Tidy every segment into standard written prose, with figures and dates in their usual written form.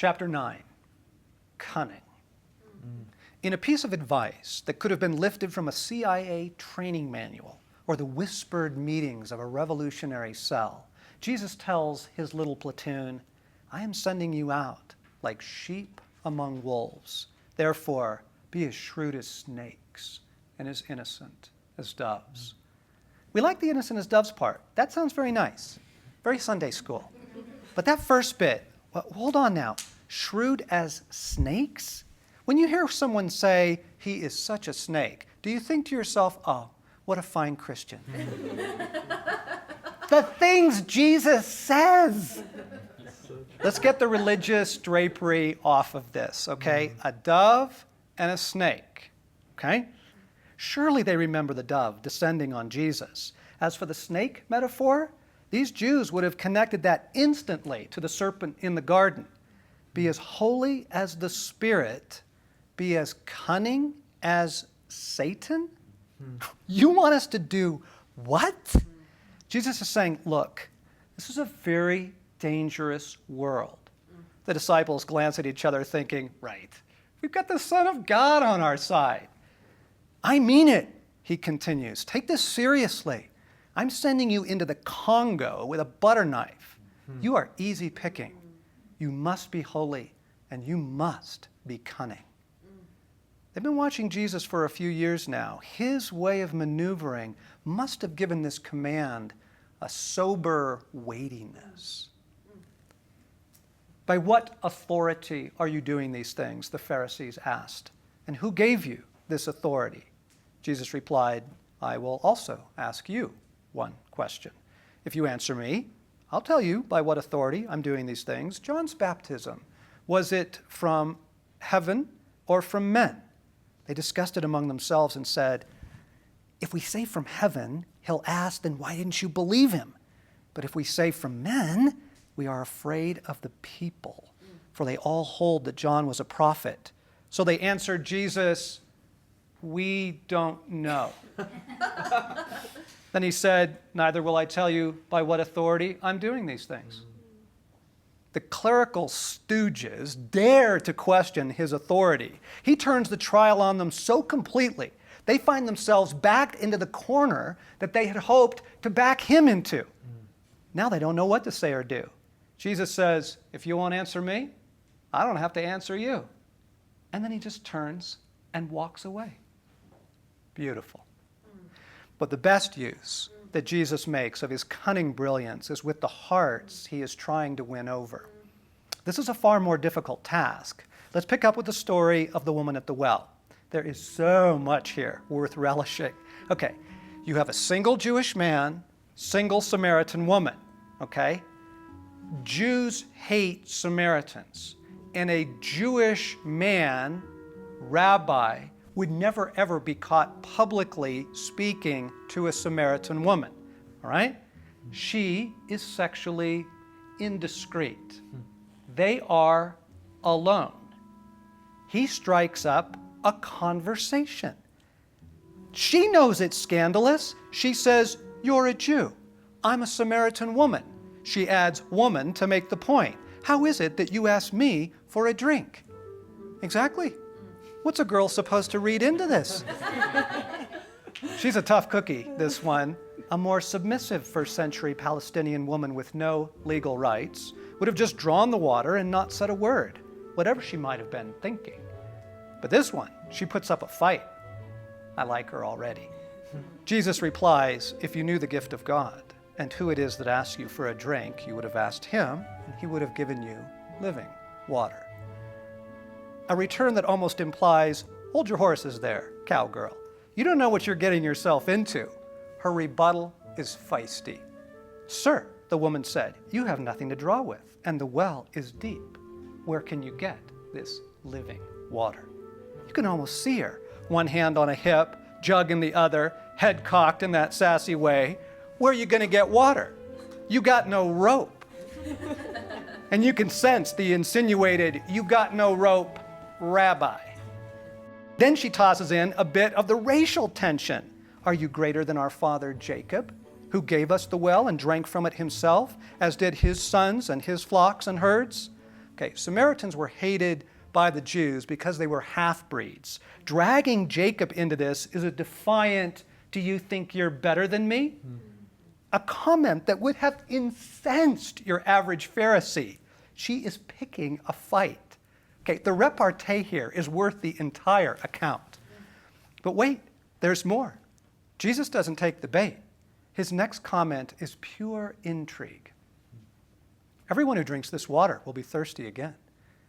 Chapter 9, Cunning. In a piece of advice that could have been lifted from a CIA training manual or the whispered meetings of a revolutionary cell, Jesus tells his little platoon, I am sending you out like sheep among wolves. Therefore, be as shrewd as snakes and as innocent as doves. We like the innocent as doves part. That sounds very nice, very Sunday school. But that first bit, well, hold on now, shrewd as snakes? When you hear someone say, he is such a snake, do you think to yourself, oh, what a fine Christian? The things Jesus says. Let's get the religious drapery off of this, okay? A dove and a snake, okay? Surely they remember the dove descending on Jesus. As for the snake metaphor, these Jews would have connected that instantly to the serpent in the garden. Be as holy as the Spirit, be as cunning as Satan? You want us to do what? Jesus is saying, look, this is a very dangerous world. The disciples glance at each other thinking, right, we've got the Son of God on our side. I mean it, he continues. Take this seriously. I'm sending you into the Congo with a butter knife. You are easy picking. You must be holy, and you must be cunning. They've been watching Jesus for a few years now. His way of maneuvering must have given this command a sober weightiness. By what authority are you doing these things? The Pharisees asked. And who gave you this authority? Jesus replied, I will also ask you one question. If you answer me, I'll tell you by what authority I'm doing these things. John's baptism, was it from heaven or from men? They discussed it among themselves and said, if we say from heaven, he'll ask, then why didn't you believe him? But if we say from men, we are afraid of the people, for they all hold that John was a prophet. So they answered Jesus, we don't know. Then he said, neither will I tell you by what authority I'm doing these things. The clerical stooges dare to question his authority. He turns the trial on them so completely, they find themselves backed into the corner that they had hoped to back him into. Now they don't know what to say or do. Jesus says, if you won't answer me, I don't have to answer you. And then he just turns and walks away. Beautiful. But the best use that Jesus makes of his cunning brilliance is with the hearts he is trying to win over. This is a far more difficult task. Let's pick up with the story of the woman at the well. There is so much here worth relishing. Okay, you have a single Jewish man, single Samaritan woman, okay? Jews hate Samaritans, and a Jewish man, rabbi, would never ever be caught publicly speaking to a Samaritan woman, all right? She is sexually indiscreet. They are alone. He strikes up a conversation. She knows it's scandalous. She says, you're a Jew. I'm a Samaritan woman. She adds woman to make the point. How is it that you ask me for a drink? Exactly. What's a girl supposed to read into this? She's a tough cookie, this one. A more submissive first-century Palestinian woman with no legal rights would have just drawn the water and not said a word, whatever she might have been thinking. But this one, she puts up a fight. I like her already. Jesus replies, if you knew the gift of God and who it is that asks you for a drink, you would have asked him, and he would have given you living water. A return that almost implies, hold your horses there, cowgirl. You don't know what you're getting yourself into. Her rebuttal is feisty. Sir, the woman said, you have nothing to draw with, and the well is deep. Where can you get this living water? You can almost see her, one hand on a hip, jug in the other, head cocked in that sassy way. Where are you going to get water? You got no rope. And you can sense the insinuated, you got no rope, rabbi. Then she tosses in a bit of the racial tension. Are you greater than our father Jacob, who gave us the well and drank from it himself, as did his sons and his flocks and herds? Okay, Samaritans were hated by the Jews because they were half-breeds. Dragging Jacob into this is a defiant, do you think you're better than me? A comment that would have incensed your average Pharisee. She is picking a fight. Okay, the repartee here is worth the entire account. But wait, there's more. Jesus doesn't take the bait. His next comment is pure intrigue. Everyone who drinks this water will be thirsty again,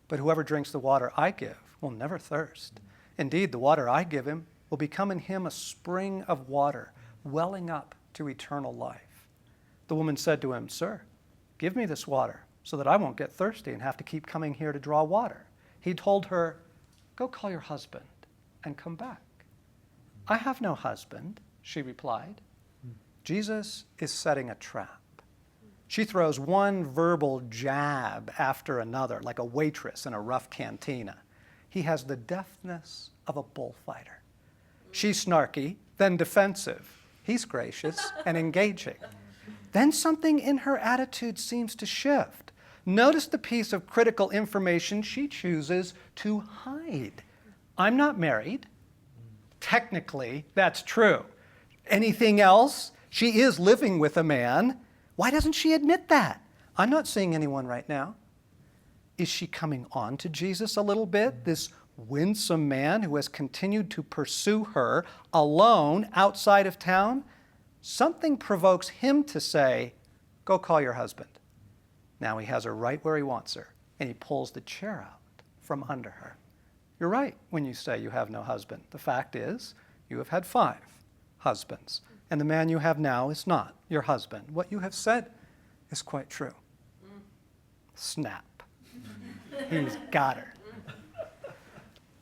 but whoever drinks the water I give will never thirst. Indeed, the water I give him will become in him a spring of water, welling up to eternal life. The woman said to him, Sir, give me this water so that I won't get thirsty and have to keep coming here to draw water. He told her, Go call your husband and come back. I have no husband, she replied. Jesus is setting a trap. She throws one verbal jab after another, like a waitress in a rough cantina. He has the deftness of a bullfighter. She's snarky, then defensive. He's gracious and engaging. Then something in her attitude seems to shift. Notice the piece of critical information she chooses to hide. I'm not married. Technically, that's true. Anything else? She is living with a man. Why doesn't she admit that? I'm not seeing anyone right now. Is she coming on to Jesus a little bit? This winsome man who has continued to pursue her alone outside of town? Something provokes him to say, Go call your husband. Now he has her right where he wants her, and he pulls the chair out from under her. You're right when you say you have no husband. The fact is, you have had 5 husbands, and the man you have now is not your husband. What you have said is quite true. Snap. He's got her.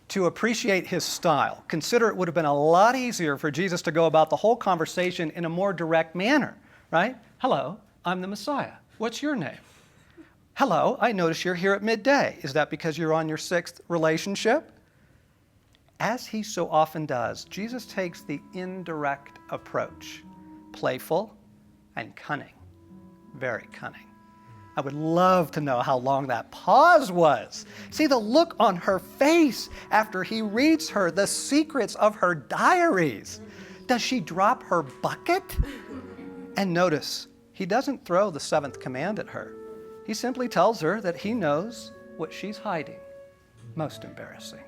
To appreciate his style, consider it would have been a lot easier for Jesus to go about the whole conversation in a more direct manner, right? Hello, I'm the Messiah. What's your name? Hello, I notice you're here at midday. Is that because you're on your 6th relationship? As he so often does, Jesus takes the indirect approach, playful and cunning, very cunning. I would love to know how long that pause was. See the look on her face after he reads her the secrets of her diaries. Does she drop her bucket? And notice, he doesn't throw the 7th command at her. He simply tells her that he knows what she's hiding. Most embarrassing.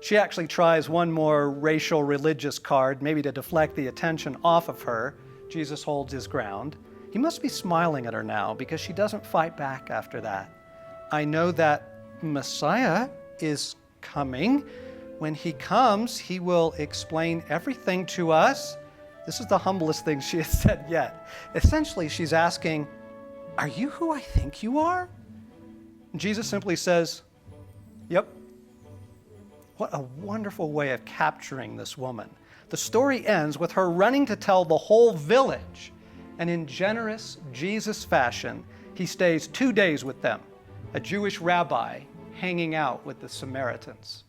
She actually tries one more racial religious card, maybe to deflect the attention off of her. Jesus holds his ground. He must be smiling at her now because she doesn't fight back after that. I know that Messiah is coming. When he comes, he will explain everything to us. This is the humblest thing she has said yet. Essentially, she's asking, Are you who I think you are? And Jesus simply says, Yep. What a wonderful way of capturing this woman. The story ends with her running to tell the whole village. And in generous Jesus fashion, he stays 2 days with them, a Jewish rabbi hanging out with the Samaritans.